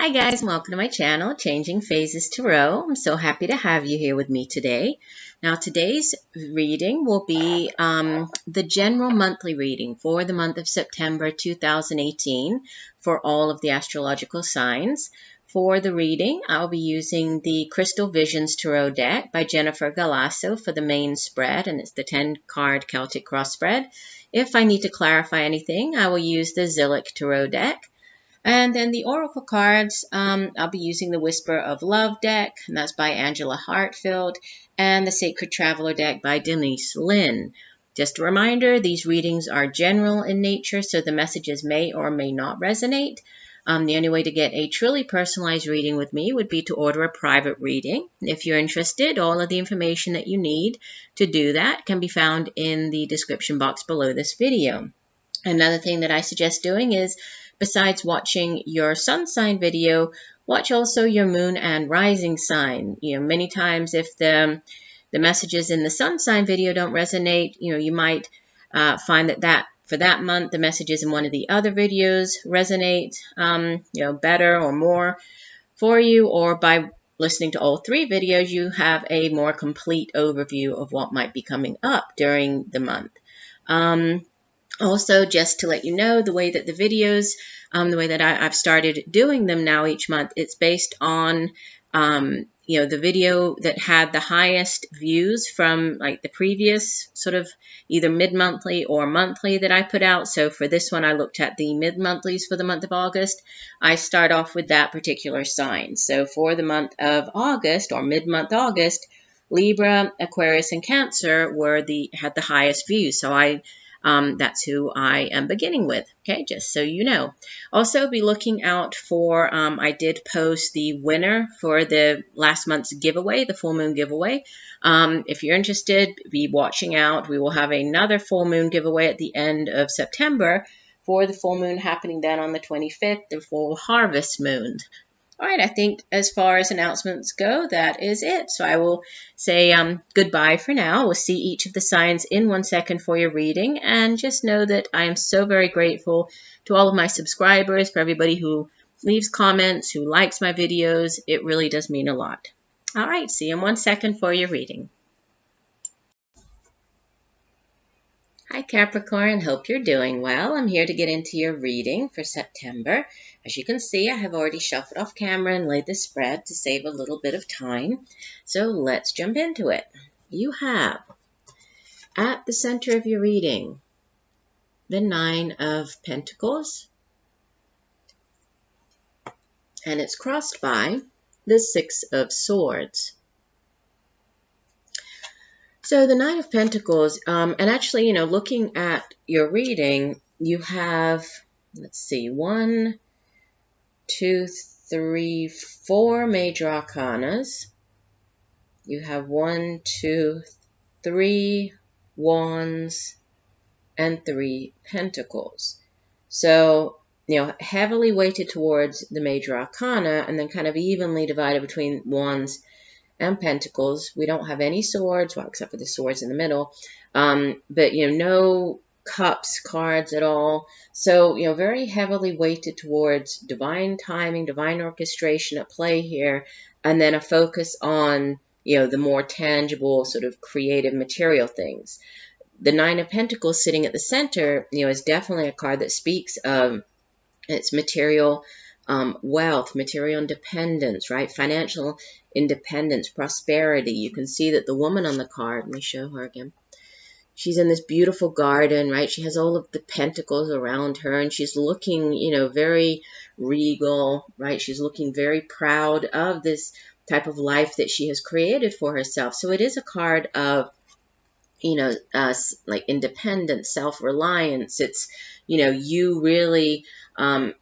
Hi guys, welcome to my channel, Changing Phases Tarot. I'm so happy to have you here with me today. Now today's reading will be the general monthly reading for the month of September 2018 for all of the astrological signs. For the reading, I'll be using the Crystal Visions Tarot deck by Jennifer Galasso for the main spread, and it's the 10-card Celtic cross spread. If I need to clarify anything, I will use the Zillich Tarot deck. And then the Oracle cards, I'll be using the Whisper of Love deck, and that's by Angela Hartfield, and the Sacred Traveler deck by Denise, Linn. Just a reminder, these readings are general in nature, so the messages may or may not resonate. The only way to get a truly personalized reading with me would be to order a private reading. If you're interested, all of the information that you need to do that can be found in the description box below this video. Another thing that I suggest doing is, besides watching your sun sign video, watch also your moon and rising sign. Many times if the messages in the sun sign video don't resonate, you might find that for that month, the messages in one of the other videos resonate, better or more for you, or by listening to all three videos, you have a more complete overview of what might be coming up during the month. Also, just to let you know, the way that the videos, the way that I've started doing them now each month, it's based on, the video that had the highest views from like the previous sort of either mid-monthly or monthly that I put out. So for this one, I looked at the mid-monthlies for the month of August. I start off with that particular sign. So for the month of August or mid-month August, Libra, Aquarius, and Cancer had the highest views. So that's who I am beginning with, okay, just so you know. Also, be looking out for, I did post the winner for the last month's giveaway, the full moon giveaway. If you're interested, be watching out. We will have another full moon giveaway at the end of September for the full moon happening then on the 25th, the full harvest moon. All right, I think as far as announcements go, that is it. So I will say goodbye for now. We'll see each of the signs in 1 second for your reading. And just know that I am so very grateful to all of my subscribers, for everybody who leaves comments, who likes my videos. It really does mean a lot. All right, see you in 1 second for your reading. Hi Capricorn, hope you're doing well. I'm here to get into your reading for September. As you can see, I have already shuffled off camera and laid the spread to save a little bit of time. So let's jump into it. You have, at the center of your reading, the 9 of Pentacles, and it's crossed by the 6 of Swords. So the 9 of Pentacles, and actually, looking at your reading, you have, let's see, 1, 2, 3, 4 major arcanas. You have 1, 2, 3 wands and 3 pentacles. So, heavily weighted towards the major arcana and then kind of evenly divided between wands and pentacles. We don't have any swords, well, except for the swords in the middle, but no cups cards at all. So very heavily weighted towards divine timing, divine orchestration at play here, and then a focus on the more tangible sort of creative material things. The 9 of Pentacles sitting at the center is definitely a card that speaks of its material wealth, material independence, right? Financial independence, prosperity. You can see that the woman on the card, let me show her again. She's in this beautiful garden, right? She has all of the pentacles around her and she's looking, very regal, right? She's looking very proud of this type of life that she has created for herself. So it is a card of, like independence, self-reliance. It's, you really,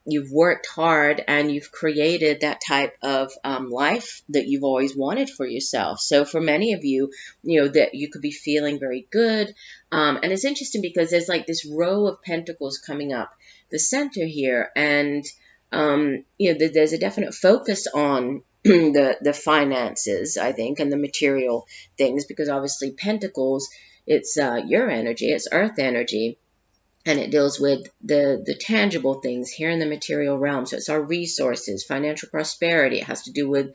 you've worked hard and you've created that type of life that you've always wanted for yourself. So for many of you, that you could be feeling very good. And it's interesting because there's like this row of pentacles coming up the center here. And, there's a definite focus on the finances, I think, and the material things, because obviously pentacles, it's your energy, it's earth energy. and it deals with the tangible things here in the material realm. So it's our resources, financial prosperity. It has to do with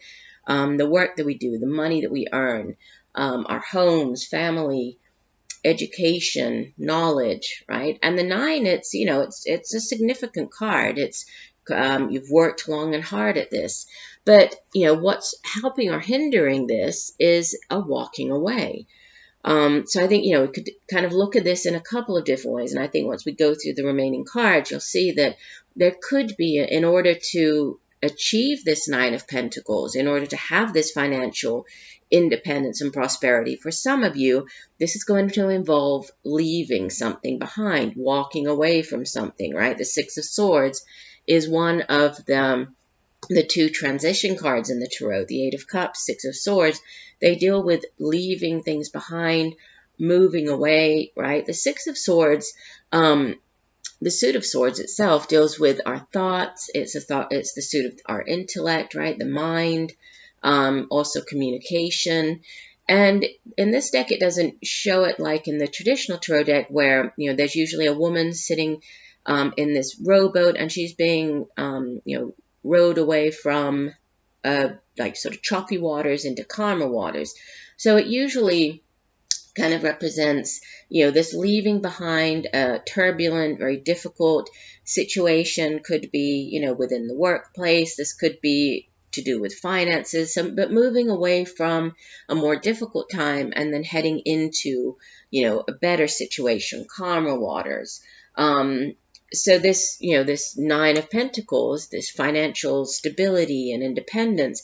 the work that we do, the money that we earn, our homes, family, education, knowledge, right? And the 9, it's, you know, it's a significant card. It's you've worked long and hard at this, but you know what's helping or hindering this is a walking away. So I think, you know, we could kind of look at this in a couple of different ways. And I think once we go through the remaining cards, you'll see that there could be, in order to achieve this 9 of Pentacles, in order to have this financial independence and prosperity, for some of you, this is going to involve leaving something behind, walking away from something, right? The 6 of Swords is one of the 2 transition cards in the Tarot, the 8 of Cups, 6 of Swords. They deal with leaving things behind, moving away, right? The 6 of Swords, the suit of Swords itself deals with our thoughts. It's the suit of our intellect, right? The mind, also communication. And in this deck, it doesn't show it like in the traditional Tarot deck where, you know, there's usually a woman sitting in this rowboat and she's being, you know, rowed away from like sort of choppy waters into calmer waters. So it usually kind of represents, you know, this leaving behind a turbulent, very difficult situation. Could be, you know, within the workplace. This could be to do with finances, but moving away from a more difficult time and then heading into, you know, a better situation, calmer waters. So this, you know, this 9 of Pentacles, this financial stability and independence,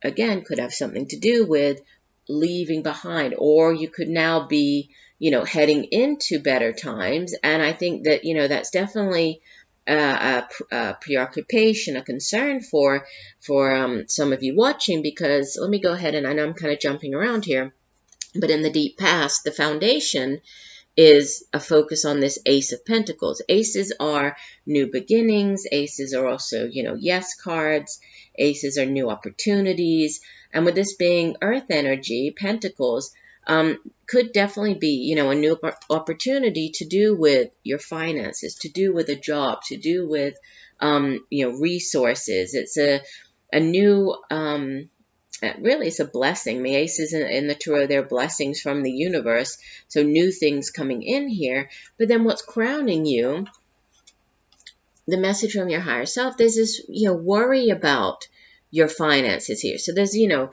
again, could have something to do with leaving behind, or you could now be, you know, heading into better times. And I think that, you know, that's definitely a preoccupation, a concern for some of you watching, because let me go ahead, and I know I'm kind of jumping around here, but in the deep past, the foundation is a focus on this Ace of Pentacles. Aces are new beginnings. Aces are also, you know, yes cards. Aces are new opportunities. And with this being Earth energy, Pentacles could definitely be, you know, a new opportunity to do with your finances, to do with a job, to do with, you know, resources. It's a new really, it's a blessing. The aces in the Tarot, they're blessings from the universe. So new things coming in here. But then what's crowning you, the message from your higher self, there's this, you know, worry about your finances here. So there's, you know,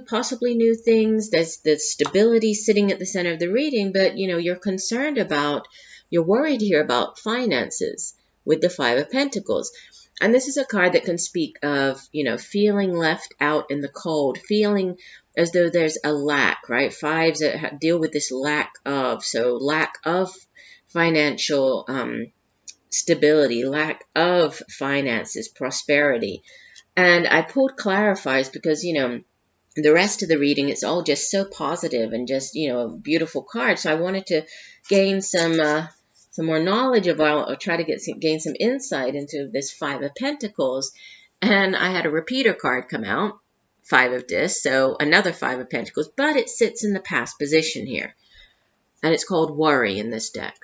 possibly new things. There's the stability sitting at the center of the reading, but, you know, you're worried here about finances with the 5 of Pentacles. And this is a card that can speak of, you know, feeling left out in the cold, feeling as though there's a lack, right? 5s that deal with this lack of, so lack of financial stability, lack of finances, prosperity. And I pulled Clarifiers because, you know, the rest of the reading, it's all just so positive and just, you know, a beautiful card. So I wanted to gain some more knowledge about, or try to gain some insight into this 5 of Pentacles. And I had a repeater card come out, 5 of Discs, so another 5 of Pentacles, but it sits in the past position here. And it's called Worry in this deck.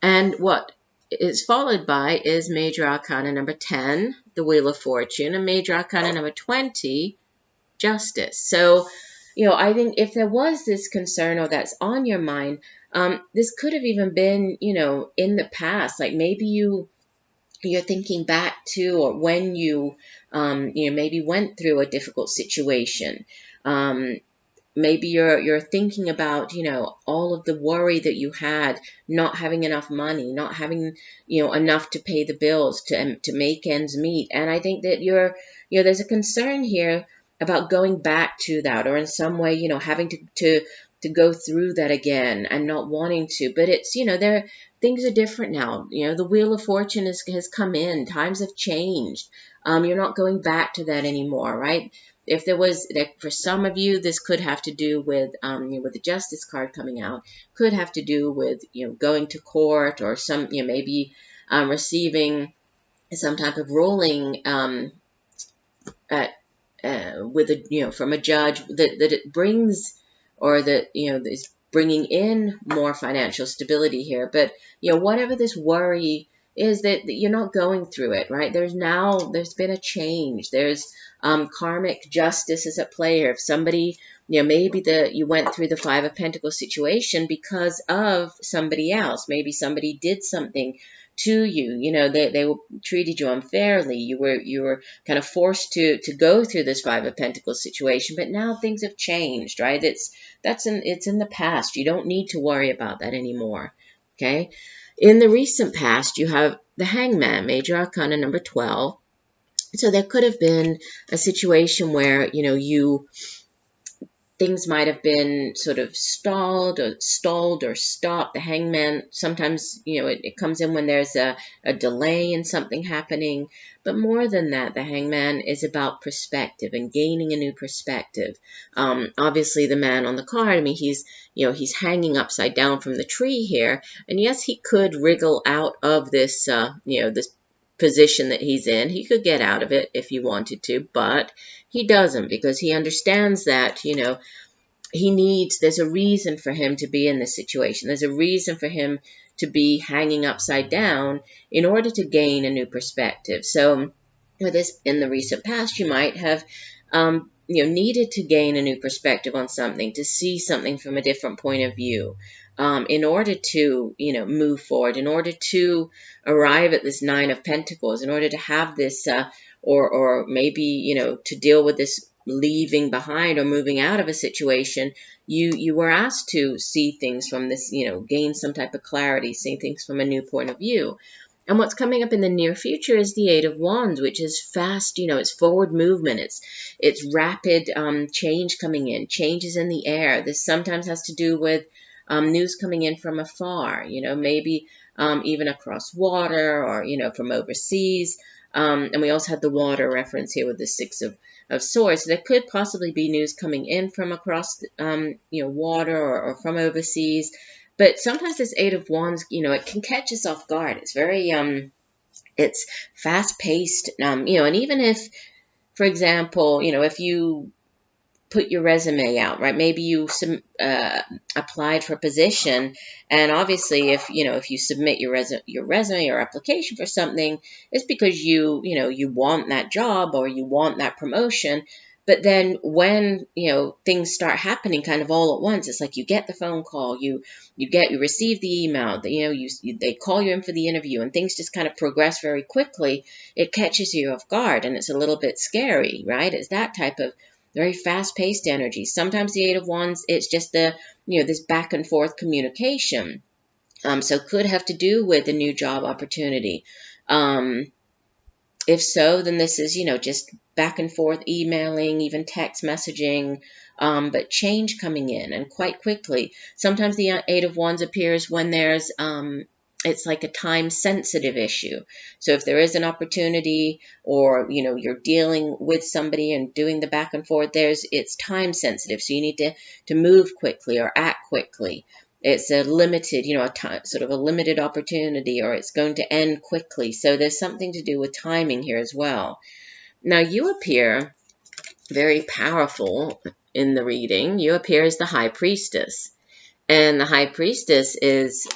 And what is followed by is Major Arcana number 10, the Wheel of Fortune, and Major Arcana number 20, Justice. So, you know, I think if there was this concern or that's on your mind, this could have even been, you know, in the past. Like maybe you're thinking back to, or when you know, maybe went through a difficult situation. Maybe you're thinking about, you know, all of the worry that you had, not having enough money, not having, you know, enough to pay the bills, to make ends meet. And I think that you know, there's a concern here about going back to that, or in some way, you know, having to go through that again and not wanting to. But it's, you know, things are different now. You know, the Wheel of Fortune has come in. Times have changed. You're not going back to that anymore, right? If there was, like, for some of you, this could have to do with, you know, with the Justice card coming out, could have to do with, you know, going to court, or some, you know, maybe receiving some type of ruling with a, you know, from a judge that it brings, or that, you know, is bringing in more financial stability here. But, you know, whatever this worry is, that you're not going through it, right? There's been a change. There's karmic justice is at play here. If somebody, you know, maybe you went through the Five of Pentacles situation because of somebody else. Maybe somebody did something to you. You know, they treated you unfairly. You were kind of forced to go through this Five of Pentacles situation. But now things have changed, right? It's in the past. You don't need to worry about that anymore. Okay. In the recent past, you have the Hangman, Major Arcana number 12. So there could have been a situation where, you know, things might have been sort of stalled or stopped. The Hangman, sometimes, you know, it comes in when there's a delay in something happening. But more than that, the Hangman is about perspective and gaining a new perspective. Obviously, the man on the card, I mean, he's hanging upside down from the tree here. And yes, he could wriggle out of this, this position that he's in. He could get out of it if he wanted to, but he doesn't, because he understands that, you know, there's a reason for him to be in this situation. There's a reason for him to be hanging upside down in order to gain a new perspective. So with this, in the recent past, you might have, needed to gain a new perspective on something, to see something from a different point of view. In order to, move forward, in order to arrive at this Nine of Pentacles, in order to have this, or maybe, to deal with this leaving behind or moving out of a situation, you were asked to see things from this, gain some type of clarity, see things from a new point of view. And what's coming up in the near future is the Eight of Wands, which is fast, it's forward movement. It's rapid change coming in, changes in the air. This sometimes has to do with news coming in from afar, maybe even across water or, from overseas. And we also had the water reference here with the Six of Swords. So there could possibly be news coming in from across, water or from overseas. But sometimes this Eight of Wands, it can catch us off guard. It's very, it's fast-paced, and even if, for example, if you put your resume out, right? Maybe you applied for a position, and obviously, if you submit your resume or application for something, it's because you want that job or you want that promotion. But then when things start happening kind of all at once, it's like you get the phone call, you receive the email, they call you in for the interview, and things just kind of progress very quickly. It catches you off guard, and it's a little bit scary, right? It's that type of very fast-paced energy. Sometimes the Eight of Wands, it's just this back and forth communication. So could have to do with a new job opportunity. If so, then this is, just back and forth emailing, even text messaging, but change coming in, and quite quickly. Sometimes the Eight of Wands appears when there's it's like a time-sensitive issue. So if there is an opportunity, or you're dealing with somebody and doing the back and forth, it's time-sensitive. So you need to move quickly or act quickly. It's a limited, sort of a limited opportunity, or it's going to end quickly. So there's something to do with timing here as well. Now you appear very powerful in the reading. You appear as the High Priestess, and the High Priestess is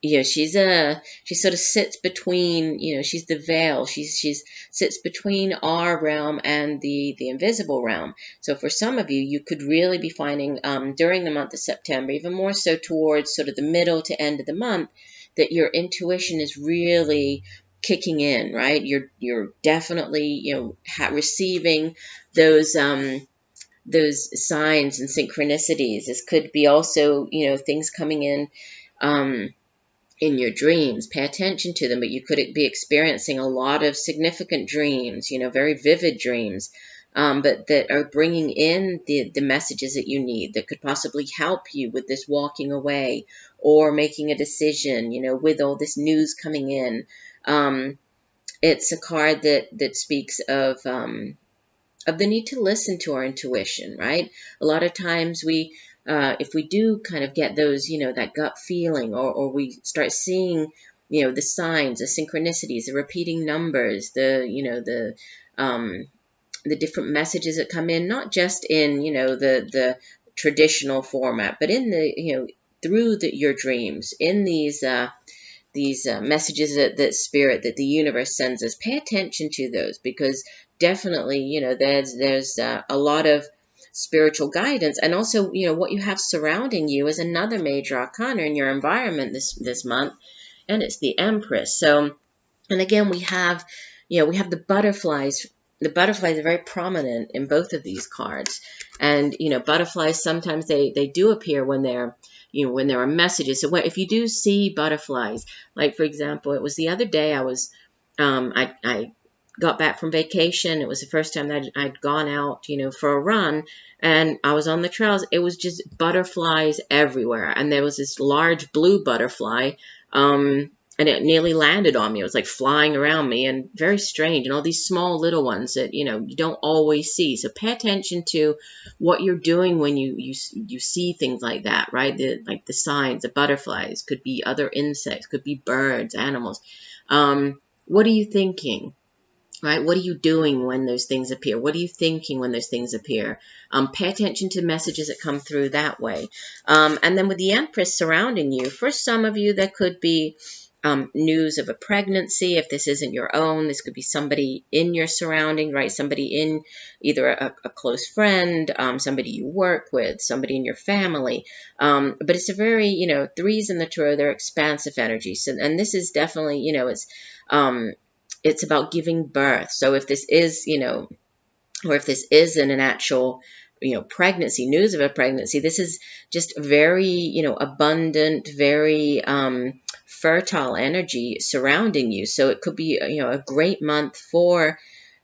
she sort of sits between, she's the veil. She sits between our realm and the invisible realm. So for some of you, you could really be finding during the month of September, even more so towards sort of the middle to end of the month, that your intuition is really kicking in, right? You're definitely, receiving those signs and synchronicities. This could be also, things coming in your dreams. Pay attention to them, but you could be experiencing a lot of significant dreams, very vivid dreams, but that are bringing in the messages that you need, that could possibly help you with this walking away or making a decision, with all this news coming in. It's a card that speaks of the need to listen to our intuition, right? A lot of times if we do kind of get those, that gut feeling, or we start seeing, the signs, the synchronicities, the repeating numbers, the different messages that come in, not just in, the traditional format, but in the, through your dreams, in these messages that spirit, that the universe sends us, pay attention to those, because definitely, there's a lot of spiritual guidance. And also, what you have surrounding you is another major arcana in your environment this month, and it's the Empress. So, and again, we have the butterflies. The butterflies are very prominent in both of these cards. And, butterflies, sometimes they do appear when when there are messages. So if you do see butterflies, like, for example, it was the other day I got back from vacation. It was the first time that I'd gone out, for a run, and I was on the trails. It was just butterflies everywhere. And there was this large blue butterfly, and it nearly landed on me. It was like flying around me, and very strange. And all these small little ones that, you don't always see. So pay attention to what you're doing when you see things like that, right? Like the signs, the butterflies, could be other insects, could be birds, animals. What are you thinking? Right? What are you doing when those things appear? What are you thinking when those things appear? Pay attention to messages that come through that way. And then with the Empress surrounding you, for some of you, there could be news of a pregnancy. If this isn't your own, this could be somebody in your surrounding, right? Somebody in either a close friend, somebody you work with, somebody in your family. But it's a very, threes in the tarot, they're expansive energies. So, and this is definitely, it's about giving birth. So if this is, or if this isn't an actual, pregnancy, news of a pregnancy, this is just very, abundant, very fertile energy surrounding you. So it could be, a great month for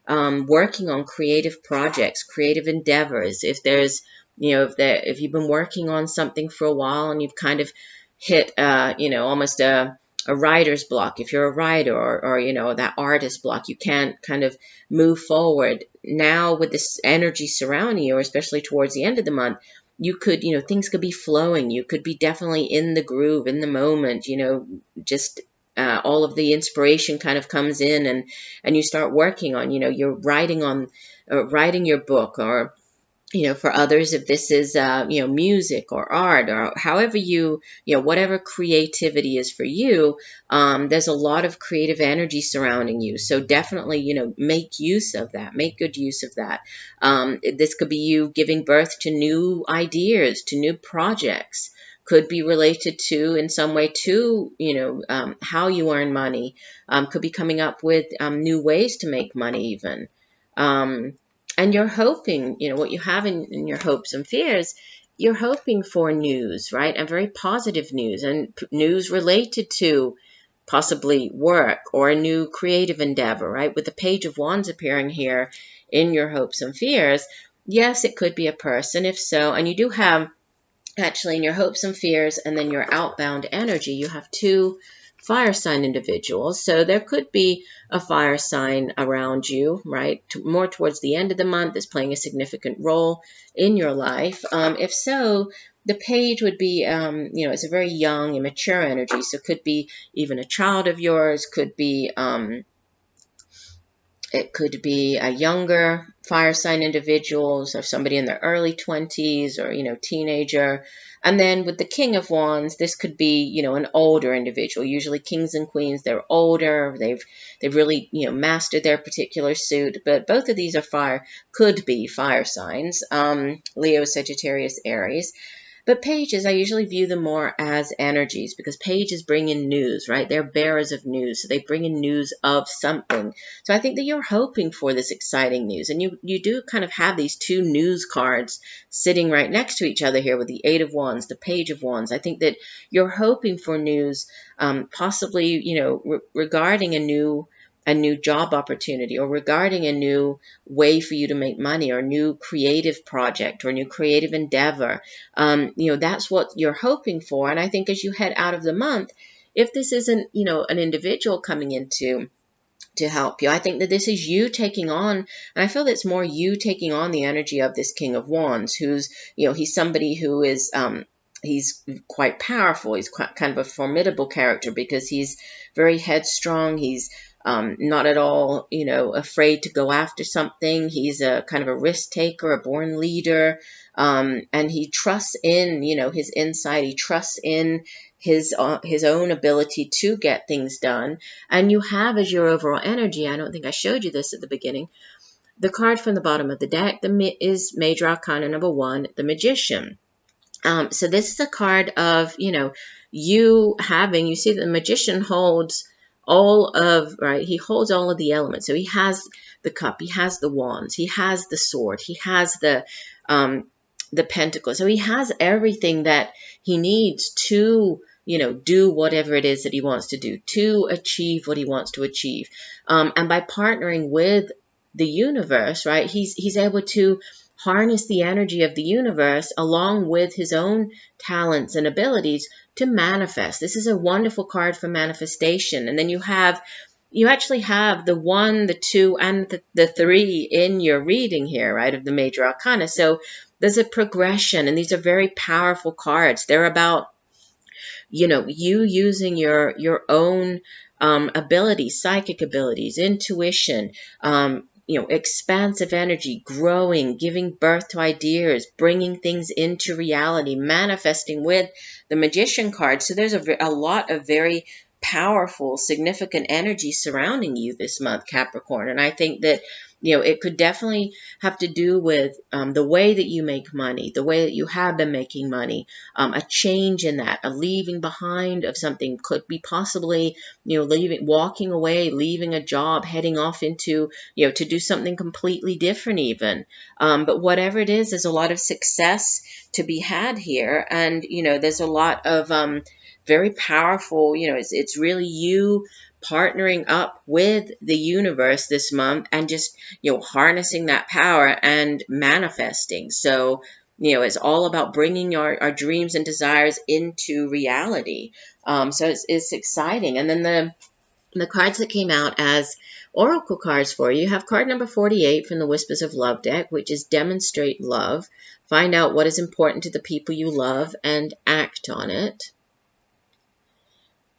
working on creative projects, creative endeavors. If there's, if you've been working on something for a while and you've kind of hit, almost a writer's block, if you're a writer, or that artist block, you can't kind of move forward. Now with this energy surrounding you, or especially towards the end of the month, you could, things could be flowing. You could be definitely in the groove, in the moment, just all of the inspiration kind of comes in, and you start working on, you're writing your book, or for others, if this is, music or art, or however whatever creativity is for you, there's a lot of creative energy surrounding you. So definitely, make use of that, make good use of that. This could be you giving birth to new ideas, to new projects, could be related to, in some way, to, how you earn money, could be coming up with new ways to make money even. And you're hoping, what you have in your hopes and fears, you're hoping for news, right? And very positive news, and news related to possibly work or a new creative endeavor, right? With the Page of Wands appearing here in your hopes and fears, yes, it could be a person. If so, and you do have, actually, in your hopes and fears, and then your outbound energy, you have two fire sign individuals. So there could be a fire sign around you, right? More towards the end of the month is playing a significant role in your life. If so, the page would be, it's a very young, immature energy. So it could be even a child of yours, could be, it could be a younger fire sign individual, so somebody in their early 20s, or, teenager. And then with the King of Wands, this could be, an older individual. Usually kings and queens, they're older. They've really, mastered their particular suit. But both of these are could be fire signs, Leo, Sagittarius, Aries. But pages, I usually view them more as energies, because pages bring in news, right? They're bearers of news. So they bring in news of something. So I think that you're hoping for this exciting news. And you do kind of have these two news cards sitting right next to each other here with the Eight of Wands, the Page of Wands. I think that you're hoping for news, possibly, regarding a new job opportunity, or regarding a new way for you to make money, or a new creative project, or a new creative endeavor. That's what you're hoping for. And I think as you head out of the month, if this isn't, an individual coming in to help you, I think that this is you taking on, and I feel that it's more you taking on the energy of this King of Wands, who's, he's somebody who is, he's quite powerful. He's kind of a formidable character, because he's very headstrong. He's not at all, afraid to go after something. He's a kind of a risk taker, a born leader, and he trusts in, his insight. He trusts in his own ability to get things done. And you have as your overall energy, I don't think I showed you this at the beginning, the card from the bottom of the deck is Major Arcana number 1, the Magician. So this is a card of, you see that the Magician holds he holds all of the elements. So he has the cup, he has the wands, he has the sword, he has the pentacle. So he has everything that he needs to, do whatever it is that he wants to do, to achieve what he wants to achieve. And by partnering with the universe, right, he's able to harness the energy of the universe along with his own talents and abilities to manifest. This is a wonderful card for manifestation. And then you actually have the 1, the 2, and the 3 in your reading here, right, of the Major Arcana. So there's a progression, and these are very powerful cards. They're about, you using your own abilities, psychic abilities, intuition, expansive energy, growing, giving birth to ideas, bringing things into reality, manifesting with the Magician card. So there's a lot of very powerful, significant energy surrounding you this month, Capricorn. And I think that, it could definitely have to do with the way that you make money, the way that you have been making money, a change in that, a leaving behind of something. Could be possibly, walking away, leaving a job, heading off into, to do something completely different even. But whatever it is, there's a lot of success to be had here. And, there's a lot of very powerful, it's really you partnering up with the universe this month and just, harnessing that power and manifesting. So, it's all about bringing our dreams and desires into reality. So it's exciting. And then the cards that came out as oracle cards for you have card number 48 from the Whispers of Love deck, which is Demonstrate Love. Find out what is important to the people you love and act on it.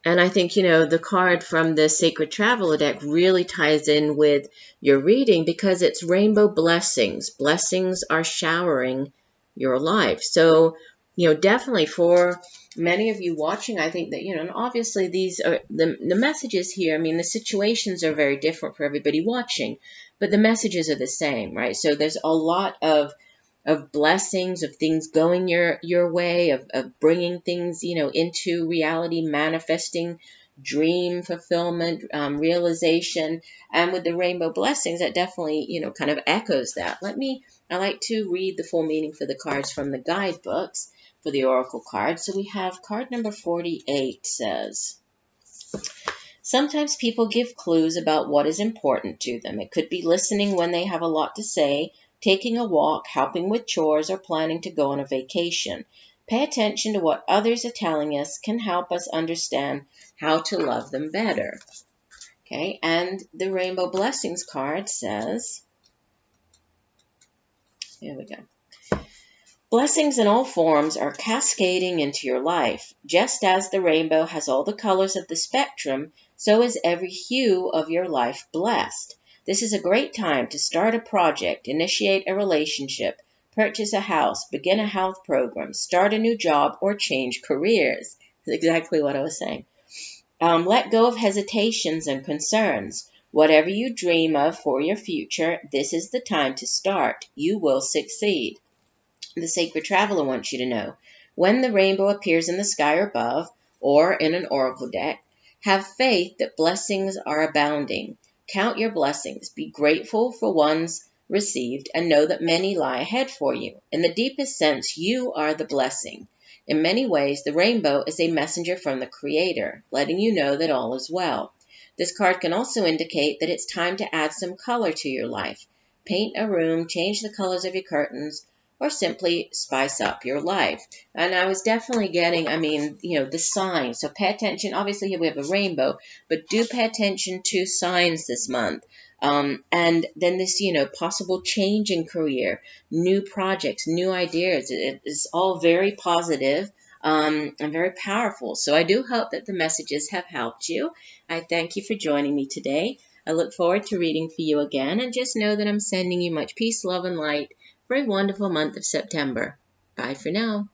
And I think, the card from the Sacred Traveler deck really ties in with your reading because it's rainbow blessings. Blessings are showering your life. So, definitely for many of you watching, I think that, and obviously these are the messages here. I mean, the situations are very different for everybody watching, but the messages are the same, right? So there's a lot of blessings, of things going your way, of bringing things, into reality, manifesting, dream fulfillment, realization. And with the rainbow blessings, that definitely, kind of echoes that. I like to read the full meaning for the cards from the guidebooks for the oracle cards. So we have card number 48 says, sometimes people give clues about what is important to them. It could be listening when they have a lot to say, taking a walk, helping with chores, or planning to go on a vacation. Pay attention to what others are telling us can help us understand how to love them better. Okay, and the Rainbow Blessings card says, here we go. Blessings in all forms are cascading into your life. Just as the rainbow has all the colors of the spectrum, so is every hue of your life blessed. This is a great time to start a project, initiate a relationship, purchase a house, begin a health program, start a new job, or change careers. That's exactly what I was saying. Let go of hesitations and concerns. Whatever you dream of for your future, this is the time to start. You will succeed. The Sacred Traveler wants you to know, when the rainbow appears in the sky above or in an oracle deck, have faith that blessings are abounding. Count your blessings, be grateful for ones received, and know that many lie ahead for you. In the deepest sense, you are the blessing. In many ways, the rainbow is a messenger from the Creator, letting you know that all is well. This card can also indicate that it's time to add some color to your life. Paint a room, change the colors of your curtains, or simply spice up your life. And I was definitely getting, the signs. So pay attention. Obviously, here we have a rainbow, but do pay attention to signs this month. And then this, possible change in career, new projects, new ideas. It is all very positive. and very powerful. So I do hope that the messages have helped you. I thank you for joining me today. I look forward to reading for you again, and just know that I'm sending you much peace, love, and light for a wonderful month of September. Bye for now.